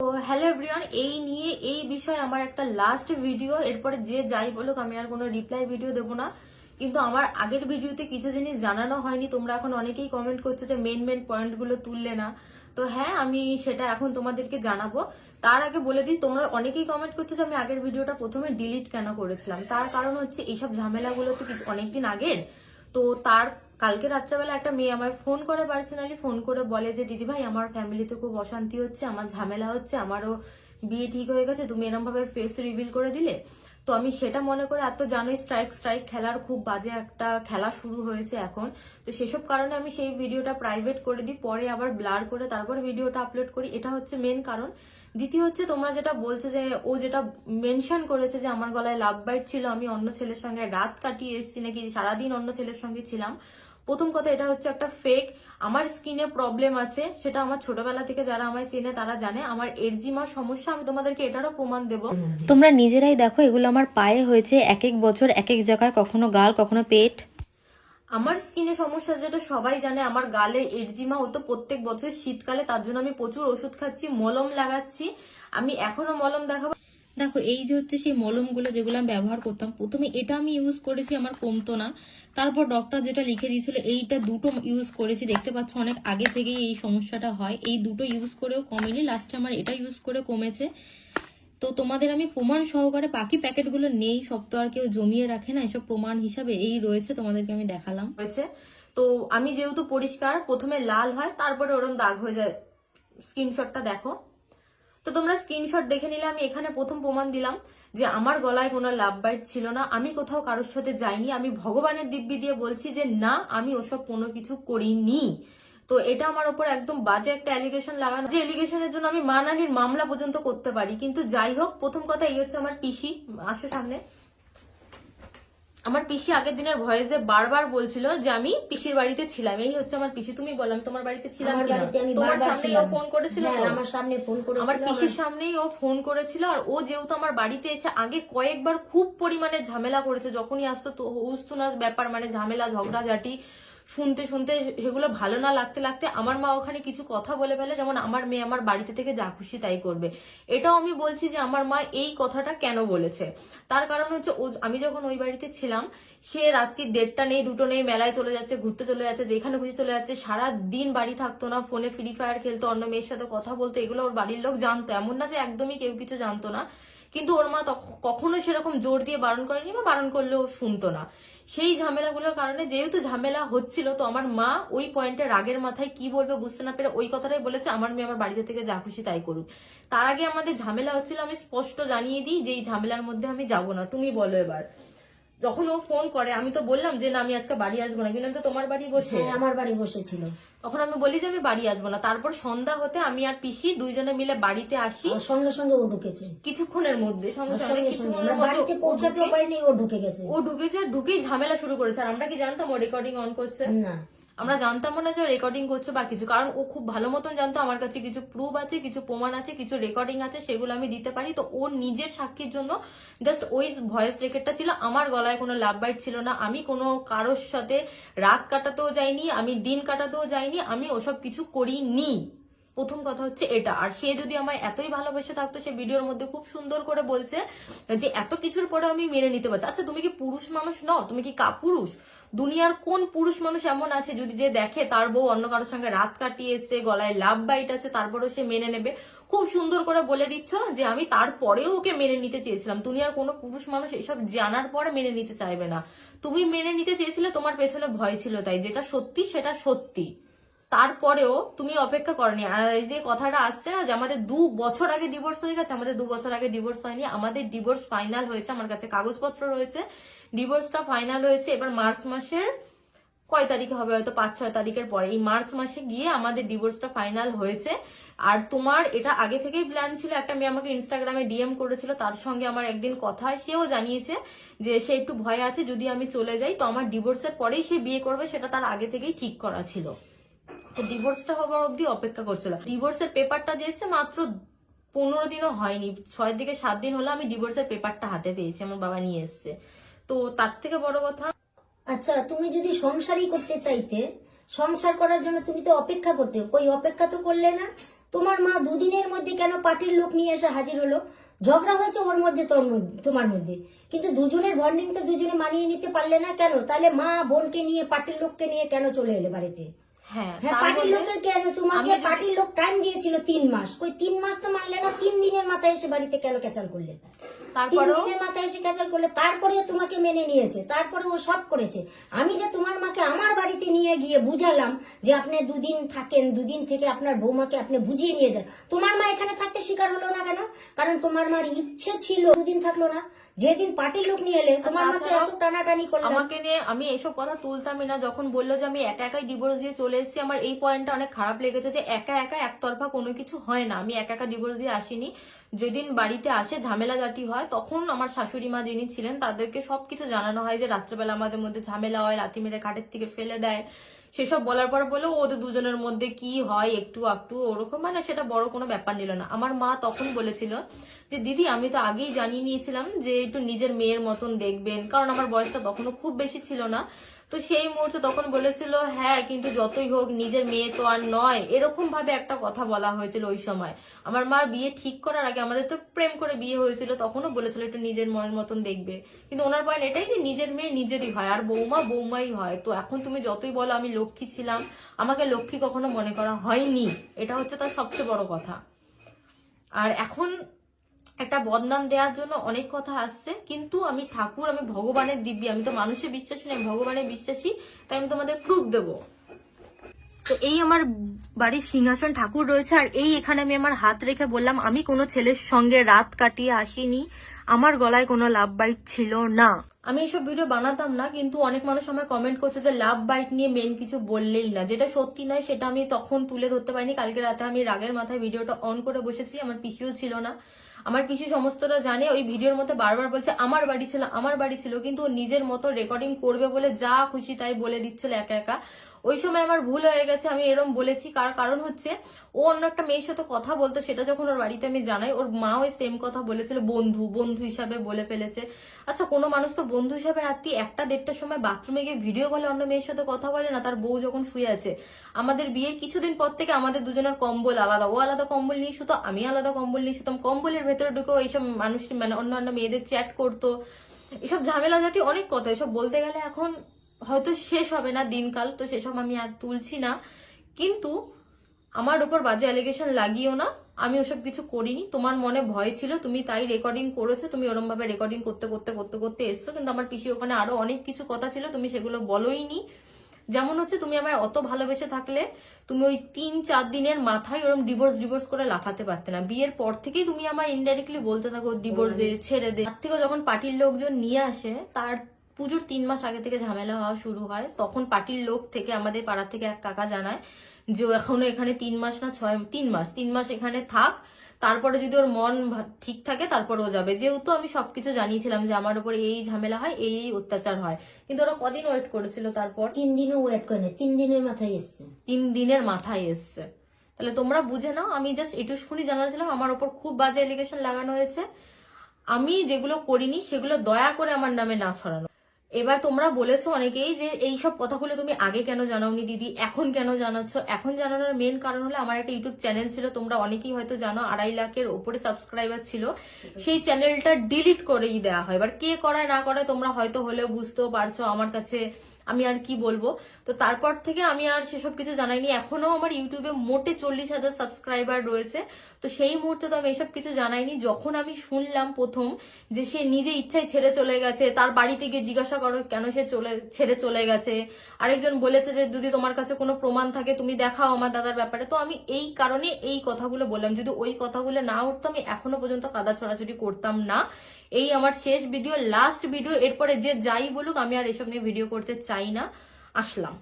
তো hello everyone, এই নিয়ে এই বিষয়ে আমার একটা লাস্ট ভিডিও, এরপরে যে যাই বলুক আমি আর কোনো রিপ্লাই ভিডিও দেবো না। কিন্তু আমার আগের ভিডিওতে কিছু জিনিস জানানো হয়নি, তোমরা এখন অনেকেই কমেন্ট করছো যে মেন মেন পয়েন্টগুলো তুললে না। তো হ্যাঁ, আমি সেটা এখন তোমাদেরকে জানাবো। তার আগে বলে দিই, তোমরা অনেকেই কমেন্ট করছো যে আমি আগের ভিডিওটা প্রথমে ডিলিট কেন করেছিলাম। তার কারণ হচ্ছে এইসব ঝামেলাগুলো তো অনেকদিন আগের। তো তার কালকে রাত্রেবেলা একটা মেয়ে আমায় ফোন করে, পার্সোনালি ফোন করে বলে যে দিদি ভাই, আমার ফ্যামিলিতে খুব অশান্তি হচ্ছে, আমার ঝামেলা হচ্ছে, আমারও বিয়ে ঠিক হয়ে গেছে, তুমি এরকম ভাবে ফেস রিভিল করে দিলে। তো আমি সেটা মনে করে, এত জানোই স্ট্রাইক স্ট্রাইক খেলার খুব বাজে একটা খেলা শুরু হয়েছে এখন। তো সেসব কারণে আমি সেই ভিডিওটা প্রাইভেট করে দিই, পরে আবার ব্লার করে তারপর ভিডিওটা আপলোড করি। এটা হচ্ছে মেন কারণ। দ্বিতীয় হচ্ছে, তোমরা যেটা বলছো যে ও যেটা মেনশন করেছে যে আমার গলায় লাভ বাইট ছিল, আমি অন্য ছেলের সঙ্গে রাত কাটিয়ে এসেছি, নাকি সারাদিন অন্য ছেলের সঙ্গে ছিলাম। প্রথম কথা, এটা হচ্ছে একটা ফেক। আমার স্কিনে প্রবলেম আছে, সেটা আমার ছোটবেলা থেকে যারা আমায় চেনে তারা জানে। আমার এরজিমার সমস্যা, আমি তোমাদেরকে এটারও প্রমাণ দেবো। তোমরা নিজেরাই দেখো, এগুলো আমার পায়ে হয়েছে এক এক বছর এক এক জায়গায়, কখনো গাল কখনো পেট। আমার স্কিনে সমস্যা যেটা সবাই জানে, আমার গালে এরজিমা হতো প্রত্যেক বছর শীতকালে, তার জন্য আমি প্রচুর ওষুধ খাচ্ছি, মলম লাগাচ্ছি। আমি এখনো মলম দেখাবো। দেখো, এই যে হচ্ছে সেই মলমগুলো যেগুলো আমি ব্যবহার করতাম, প্রথমে এটা আমি ইউজ করেছি, আমার কমতো না। তারপর ডক্টর যেটা লিখে দিয়েছিল, এইটা দুটো ইউজ করেছি, দেখতে পাচ্ছ অনেক আগে থেকেই এই সমস্যাটা হয়। এই দুটো ইউজ করেও কমেনি, লাস্টে আমার এটা ইউজ করে কমেছে। তো তোমাদের আমি প্রমাণ সহকারে, বাকি প্যাকেটগুলো নেই, সব তো আর কেউ জমিয়ে রাখে না, এসব প্রমাণ হিসাবে এই রয়েছে, তোমাদেরকে আমি দেখালাম। হয়েছে। তো আমি যেহেতু পরিষ্কার, প্রথমে লাল হয় তারপরে ওরম দাগ হয়ে যায়। স্ক্রিনশটটা দেখো। তো তোমরা স্ক্রিনশট দেখে নিলে, আমি এখানে প্রথম প্রমাণ দিলাম যে আমার গলায় কোনো লাভ বাইট ছিল না, আমি কোথাও কারোর সাথে যাইনি। আমি ভগবানের দিব্যি দিয়ে বলছি যে না, আমি ওসব কোনো কিছু করিনি। তো এটা আমার ওপর একদম বাজে একটা অ্যালিগেশন লাগানো, যে অ্যালিগেশনের জন্য আমি মানহানির মামলা পর্যন্ত করতে পারি। কিন্তু যাই হোক, প্রথম কথা এই হচ্ছে আমার পিসি। আসো সামনে। আমার পিসি আগের দিনের ভয়েসে বারবার বলছিল যে আমি পিসির বাড়িতে ছিলাম। এই হচ্ছে আমার পিসি, তুমি বলো আমি তোমার বাড়িতে ছিলাম কিনা? তোমার সামনেই ও ফোন করেছিল, আমার সামনে ফোন করেছিল, আমার পিসির সামনেই ও ফোন করেছিল। আর ও যেহেতু আমার বাড়িতে এসে আগে কয়েকবার খুব পরিমাণে ঝামেলা করেছে, যখনই আসতো তো উস্তুনার ব্যাপার, মানে ঝামেলা ঝগড়াঝাটি শুনতে শুনতে সেগুলো ভালো না লাগতে লাগতে আমার মা ওখানে কিছু কথা বলে ফেলে, যেমন আমার মেয়ে আমার বাড়িতে থেকে যা খুশি তাই করবে। এটাও আমি বলছি যে আমার মা এই কথাটা কেন বলেছে। তার কারণ হচ্ছে, আমি যখন ওই বাড়িতে ছিলাম, সে রাত্রি 1:30 নেই 2টো নেই মেলায় চলে যাচ্ছে, ঘুরতে চলে যাচ্ছে, যেখানে খুশি চলে যাচ্ছে, সারা দিন বাড়ি থাকতো না, ফোনে ফ্রি ফায়ার খেলতো, অন্য মেয়ের সাথে কথা বলতো। এগুলো ওর বাড়ির লোক জানতো, এমন না যে একদমই কেউ কিছু জানতো না। কিন্তু ওর মা কখনো সেরকম জোর দিয়ে বারণ করেনি, বা বারণ করলেও শুনতো না। সেই ঝামেলাগুলোর কারণে, যেহেতু ঝামেলা হচ্ছিল, তো আমার মা ওই পয়েন্টে রাগের মাথায় কি বলবে বুঝতে না পেরে ওই কথাটাই বলেছে, আমার মেয়ে আমার বাড়িতে থেকে যা খুশি তাই করুক। তার আগে আমাদের ঝামেলা হচ্ছিল, আমি স্পষ্ট জানিয়ে দিই যে এই ঝামেলার মধ্যে আমি যাবো না। তুমি বলো এবার। যখন ও ফোন করে, আমি তো বললাম যে না, আমি আজকে বাড়ি আসবো না, কিন্তু আমি তো তোমার বাড়ি বসে, আমার বাড়ি বসেছিল। তখন আমি বলি যে আমি বাড়ি আসবো না। তারপর সন্ধ্যা হতে আমি আর পিসি দুইজনে মিলে বাড়িতে আসি। সঙ্গে সঙ্গে ও ঢুকেছে, কিছুক্ষণের মধ্যে, সঙ্গে সঙ্গে কিছুক্ষণের বাড়িতে পৌঁছাতেও পারিনি, ও ঢুকে গেছে। ও ঢুকেছে, আর ঢুকেই ঝামেলা শুরু করেছে। আর আমরা কি জানতাম ও রেকর্ডিং অন করছে? না, আমরা জানতাম না যে রেকর্ডিং করছে বা কিছু, কারণ ও খুব ভালো মতন জানতো আমার কাছে কিছু প্রুফ আছে, কিছু প্রমাণ আছে, কিছু রেকর্ডিং আছে, সেগুলো আমি দিতে পারি। তো ওর নিজের সাক্ষীর জন্য জাস্ট ওই ভয়েস রেকর্ডটা ছিল। আমার গলায় কোনো লাভ বাইট ছিল না, আমি কোনো কারোর সাথে রাত কাটাতেও যাইনি, আমি দিন কাটাতেও যাইনি, আমি ওসব কিছু করিনি। প্রথম কথা হচ্ছে এটা। আর সে যদি আমায় এতই ভালোবেসে থাকতো, সে ভিডিওর মধ্যে খুব সুন্দর করে বলছে যে এত কিছুর পরে আমি মেনে নিতে পারছি। আচ্ছা, তুমি কি পুরুষ মানুষ নও? তুমি কি কাপুরুষ? দুনিয়ার কোন পুরুষ মানুষ এমন আছে যদি যে দেখে তার বউ অন্য কারোর সঙ্গে রাত কাটিয়ে এসছে, গলায় লাভ বাইট আছে, তারপরেও সে মেনে নেবে? খুব সুন্দর করে বলে দিচ্ছ যে আমি তারপরেও ওকে মেনে নিতে চেয়েছিলাম। দুনিয়ার কোনো পুরুষ মানুষ এসব জানার পরে মেনে নিতে চাইবে না। তুমি মেনে নিতে চেয়েছিলে, তোমার পেছনে ভয় ছিল তাই, যেটা সত্যি সেটা সত্যি। তারপরেও তুমি অপেক্ষা করনি। আর এই যে কথাটা আসছে না যে আমাদের 2 বছর আগে ডিভোর্স হয়ে গেছে, আমাদের 2 বছর আগে ডিভোর্স হয়নি, আমাদের ডিভোর্স ফাইনাল হয়েছে। আমার কাছে কাগজপত্র রয়েছে, ডিভোর্সটা ফাইনাল হয়েছে। এবার মার্চ মাসের কয় তারিখে হবে, হয়তো 5-6 তারিখের পরে, এই মার্চ মাসে গিয়ে আমাদের ডিভোর্সটা ফাইনাল হয়েছে। আর তোমার এটা আগে থেকেই প্ল্যান ছিল। একটা মেয়ে আমাকে ইনস্টাগ্রামে ডিএম করেছিল, তার সঙ্গে আমার একদিন কথা হয়, সেও জানিয়েছে যে সে একটু ভয় আছে যদি আমি চলে যাই, তো আমার ডিভোর্সের পরেই সে বিয়ে করবে, সেটা তার আগে থেকেই ঠিক করা ছিল। তো ডিভোর্সটা হবার অব্দি অপেক্ষা করছিল। ডিভোর্সের পেপারটা যে এসছে মাত্র 15 দিনও হয়নি, 6 থেকে 7 দিন হলো আমি ডিভোর্সের পেপারটা হাতে পেয়েছি, আমার বাবা নিয়ে এসছে। তো তার থেকে বড় কথা, আচ্ছা, তুমি যদি সংসারই করতে চাইতে, সংসার করার জন্য তুমি তো অপেক্ষা করতে, ওই অপেক্ষা তো করলে না। তোমার মা দুদিনের মধ্যে কেন পার্টির লোক নিয়ে এসে হাজির হলো? ঝগড়া হয়েছে ওর মধ্যে তোমার মধ্যে, কিন্তু দুজনের বন্ডিং তো দুজনে মানিয়ে নিতে পারলে না কেন? তাহলে মা বোনকে নিয়ে পার্টির লোককে নিয়ে কেন চলে এলে বাড়িতে? হ্যাঁ, হ্যাঁ, তার পার্টির বদলে লোকের কেন তোমাকে পার্টির লোক টাইম দিয়েছিল 3 মাস, কই 3 মাস তো মানলে না, 3 দিনের মাথায় এসে বাড়িতে কেন ক্যাচাল করলে? 3 তারপরেও দিনের মাথায় এসে ক্যাচাল করলে, তারপরে তোমাকে মেনে নিয়েছে, তারপরে ও সব করেছে। আমি যে তোমার মাকে আমার বাড়িতে নিয়ে গিয়ে বুঝালাম যে আপনি 2 দিন থাকেন, 2 দিন থেকে আপনার বৌমাকে আপনি বুঝিয়ে নিয়ে যান, তোমার মা এখানে থাকতে স্বীকার হলো না কেন? কারণ তোমার মার ইচ্ছে ছিল, 2 দিন থাকলো না। যেদিন পার্টির লোক নিয়ে এলে তোমার মাকে এত টানাটানি করলো। আমাকে নিয়ে আমি এইসব কথা তুলতামই না। যখন বললো যে আমি একা একাই ডিভোর্স দিয়ে চলে এসেছি, আমার এই পয়েন্টটা অনেক খারাপ লেগেছে যে একা একা একতরফা কোনো কিছু হয় না। আমি একা একা ডিভোর্স দিয়ে আসিনি। যেদিন বাড়িতে আসে ঝামেলা জাটি হয়, তখন আমার শাশুড়ি মা যিনি ছিলেন তাদেরকে সবকিছু জানানো হয় যে রাত্রেবেলা আমাদের মধ্যে ঝামেলা হয়, লাথি মেরে খাটের থেকে ফেলে দেয়। সেসব বলার পর বলে ওদের দুজনের মধ্যে কি হয় একটু একটু ওরকম, মানে সেটা বড় কোনো ব্যাপার নিল না। আমার মা তখন বলেছিল যে দিদি আমি তো আগেই জানিয়ে নিয়েছিলাম যে একটু নিজের মেয়ের মতন দেখবেন, কারণ আমার বয়সটা তখনও খুব বেশি ছিল না। তো সেই মুহূর্তে তখন বলেছিল হ্যাঁ কিন্তু যতই হোক নিজের মেয়ে তো আর নয়, এরকম ভাবে একটা কথা বলা হয়েছিল ওই সময়। আমার মা বিয়ে ঠিক করার আগে, আমাদের তো প্রেম করে বিয়ে হয়েছিল, তখনও বলেছিল একটু নিজের মনের মতন দেখবে। কিন্তু ওনার পয়েন্ট এটাই যে নিজের মেয়ে নিজেরই হয়, আর বৌমা বৌমাই হয়। তো এখন তুমি যতই বলো আমি লক্ষ্মী ছিলাম, আমাকে লক্ষ্মী কখনো মনে করা হয়নি, এটা হচ্ছে তার সবচেয়ে বড় কথা। আর এখন একটা বদনাম দেওয়ার জন্য অনেক কথা আসছে, কিন্তু আমি ঠাকুর, আমি ভগবানের দিব্যি, আমি তো মানুষে বিশ্বাসী নই, ভগবানের বিশ্বাসী, তাই আমি তোমাদের প্রুফ দেবো। তো এই আমার বাড়ির সিংহাসন ঠাকুর রয়েছে, আর এই এখানে আমি আমার হাত রেখে বললাম আমি কোনো ছেলের সঙ্গে রাত কাটিয়ে আসিনি, আমার গলায় কোনো লাভ বাইট ছিল না। আমি এইসব ভিডিও বানাতাম না, কিন্তু অনেক মানুষ আমায় কমেন্ট করছে যে লাভ বাইট নিয়ে মেন কিছু বললেই না, যেটা সত্যি নয় সেটা আমি তখন তুলে ধরতে পারিনি। কালকে রাতে আমি রাগের মাথায় ভিডিওটা অন করে বসেছি, আমার পিসিও ছিল না। আমার পিসি সমস্তটা জানে, ওই ভিডিওর মধ্যে বারবার বলছে আমার বাড়ি ছিল আমার বাড়ি ছিল, কিন্তু ও নিজের মতো রেকর্ডিং করবে বলে যা খুশি তাই বলে দিচ্ছিল একা একা। ওই সময় আমার ভুল হয়ে গেছে, আমি এরম বলেছি। কারণ হচ্ছে ও অন্য একটা মেয়ের সাথে কথা বলতো, সেটা যখন ওর বাড়িতে আমি জানাই, ওর মা ওই সেম কথা বলেছিল, বন্ধু বন্ধু হিসাবে বলে ফেলেছে। আচ্ছা কোনো মানুষ তো বন্ধু হিসাবে রাত্রি 1টা-1:30টার সময় বাথরুমে গিয়ে ভিডিও কলে অন্য মেয়ের সাথে কথা বলে না, তার বউ যখন শুয়ে আছে। আমাদের বিয়ের কিছুদিন পর থেকে আমাদের দুজনের কম্বল আলাদা, ও আলাদা কম্বল নিয়ে শুতো, আমি আলাদা কম্বল নিয়ে শুতাম। কম্বলের ভেতরে ঢুকেও এইসব মানুষ মানে অন্য মেয়েদের চ্যাট করতো, এসব ঝামেলা ঝাঁটি অনেক কথা। এসব বলতে গেলে এখন হয়তো শেষ হবে না দিনকাল, তো সেসব আমি আর তুলছি না। কিন্তু আমার উপর বাজে অ্যালিগেশন লাগিও না, আমি ওসব কিছু করিনি। তোমার মনে ভয় ছিল, তুমি তাই রেকর্ডিং করেছো, তুমি ওরম ভাবে রেকর্ডিং করতে করতে করতে করতে এসছো। কিন্তু আমার পিসি ওখানে আরো অনেক কিছু কথা ছিল, তুমি সেগুলো বলোইনি। যেমন হচ্ছে তুমি আমায় অত ভালোবেসে থাকলে তুমি ওই 3-4 দিনের মাথায় ওরম ডিভোর্স করে লাফাতে পারতে না। বিয়ের পর থেকেই তুমি আমায় ইনডাইরেক্টলি বলতে থাকো ডিভোর্স দে, ছেড়ে দে। তার থেকেও যখন পার্টির লোকজন নিয়ে আসে, তার পুজোর 3 মাস আগে থেকে ঝামেলা হওয়া শুরু হয়। তখন পার্টির লোক থেকে, আমাদের পাড়া থেকে এক কাকা জানায় যে ও এখনো এখানে 3 মাস না 3 মাস এখানে থাক, তারপরে যদি ওর মন ঠিক থাকে তারপরে ও যাবে। যেহেতু আমি সবকিছু জানিয়েছিলাম যে আমার উপরে এই ঝামেলা হয়, এই অত্যাচার হয়, কিন্তু ওরা কদিন ওয়েট করেছিল, তারপর 3 দিনও ওয়েট করে না, 3 দিনের মাথায় এসছে। 3 দিনের মাথায় এসছে। তাহলে তোমরা বুঝে নাও, আমি জাস্ট এটুকুনি জানাচ্ছিলাম আমার ওপর খুব বাজে এলিগেশন লাগানো হয়েছে। আমি যেগুলো করিনি সেগুলো দয়া করে আমার নামে না ছড়ানো। এবার তোমরা বলেছো অনেকেই যে এইসব কথাগুলো তুমি আগে কেন জানাওনি দিদি, এখন কেন জানাচ্ছ? এখন জানানোর মেন কারণ হলো আমার একটা ইউটিউব চ্যানেল ছিল, তোমরা অনেকেই হয়তো জানো 2.5 লাখের ওপরে সাবস্ক্রাইবার ছিল, সেই চ্যানেলটা ডিলিট করেই দেওয়া হয়। এবার কে করায় না করায় তোমরা হয়তো হলেও বুঝতেও পারছো, আমার কাছে আমি আর কি বলবো। তো তারপর থেকে আমি আর সেসব কিছু জানাইনি। এখনো আমার ইউটিউবে মোটে 40,000 সাবস্ক্রাইবার রয়েছে, তো সেই মুহূর্তে তো আমি এইসব কিছু জানাইনি। যখন আমি শুনলাম প্রথম যে সে নিজে ইচ্ছায় ছেড়ে চলে গেছে, তার বাড়িতে গিয়ে জিজ্ঞাসা করো কেন সে ছেড়ে চলে গেছে। আরেকজন বলেছে যে যদি তোমার কাছে কোনো প্রমাণ থাকে তুমি দেখাও আমার দাদার ব্যাপারে। তো আমি এই কারণে এই কথাগুলো বললাম, যদি ওই কথাগুলো না উঠতো আমি এখনো পর্যন্ত কাদা ছড়াছড়ি করতাম না। এই আমার শেষ ভিডিও, লাস্ট ভিডিও, এরপরে যে যাই বলুক আমি আর এসব নিয়ে ভিডিও করতে চাই না। আসলাম।